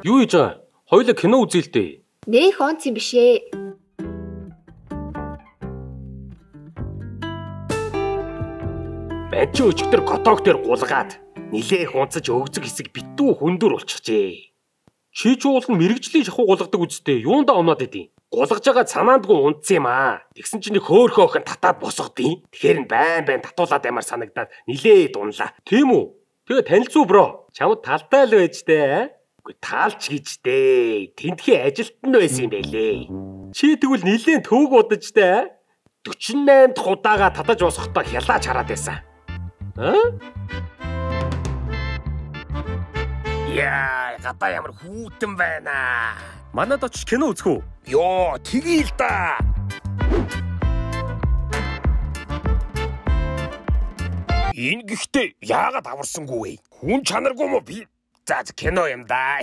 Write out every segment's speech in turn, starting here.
Юу хийж байгаа? Хоёулаа кино үзье л дээ. Нэх онц юм биш ээ. Бач өчигдөр готог дээр гулгаад нилээх унцаж өгзөг хэсэг битүү хөндөр болчихжээ. Чи ч уул нь мэрэгжлийн шахуу гулгадаг үсттэй юундаа оноод идэв. Гулгаж байгаа цанаандгүй унтсан юм аа. Тэгсэн чинь хөөхөн татаад босгодیں۔ Тэгэхээр нь байн татуулаад аймаар санагдаад нилээд унлаа. Тийм үү? Тэгээ танилцуу бро. Чамд талтай л байж дээ. Үгүй таалч гэж дээ. Тэнтхий ажилт нь байсан юм байлээ. Чи тэгвэл нилээн төвөг удаж дээ. 48 дахь удаага татаж босгохдоо хялаач хараад байсан. Яа, гадаа ямар хүүтэн байна. Манад очиж кино үзэх үү? Йоо, тгий л да. Энэ гэхдээ яагаад аварсангүй вэ? Хүн чанаргүй мó би. За кино юм да.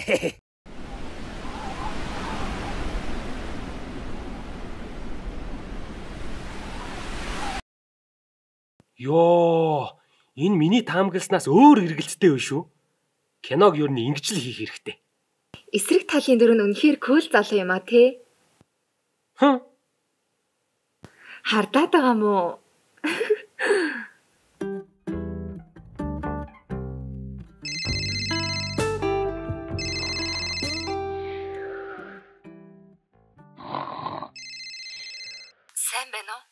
Йоо, энэ миний таамагласнаас өөр хэрэгэлцтэй вэ шүү. Киног юу нэг ингэж л хийх хэрэгтэй. Эсрэг талын дөрөв нь үнэхээр кул залуу юм а тий. Хардаад байгаа мó? Сайн байна уу?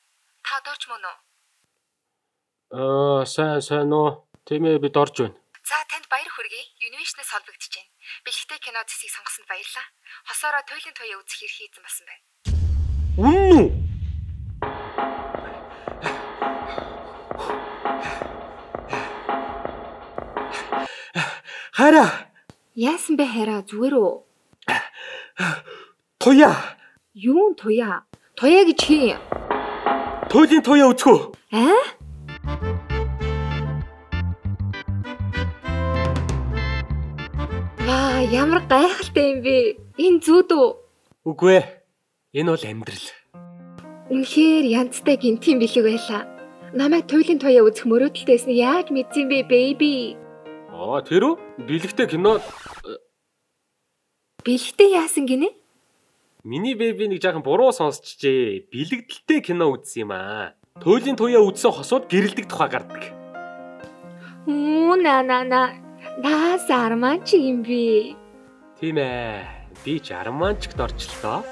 Та дорч мөн үү? Сайн уу. Тэмээ бид орж байна. За танд баяр хүргэе. Univision-ээс холбогдож байна. Бэлэгтэй кино зэсийг сонгосонд баярлалаа. Хосоороо туйлын туяа үзэх эрхийг эзэн болсон байна. Үнэн үү? Хараа. Яасан бэ хараа зүгээр үү? Туяа. Юун туяа? Туяа гэж хий. Туйлын туяа үзэх үү? Ямар гайхалтай юм бэ? Энэ зүуд үү? Үгүй ээ. Энэ бол амьдрал. Үнэхээр янзтай гинтийн бэлэг байлаа. Намайг туйлын туяа үзэх мөрөөдөлтэйс нь яаж мэдсэн бэ, baby? Тэр үү? Бэлэгтэй кино. Бэлэгтэй яасан гинэ? Миний беби нэг жаахан буруу сонсчихжээ. Бэлэгдэлтэй кино үзсэн юм аа. Туйлын туяа үзсэн хосууд гэрэлдэг тухай гардаг. Наас арманч юм би. Тийм ээ. Би ч арманчгт орчлоо.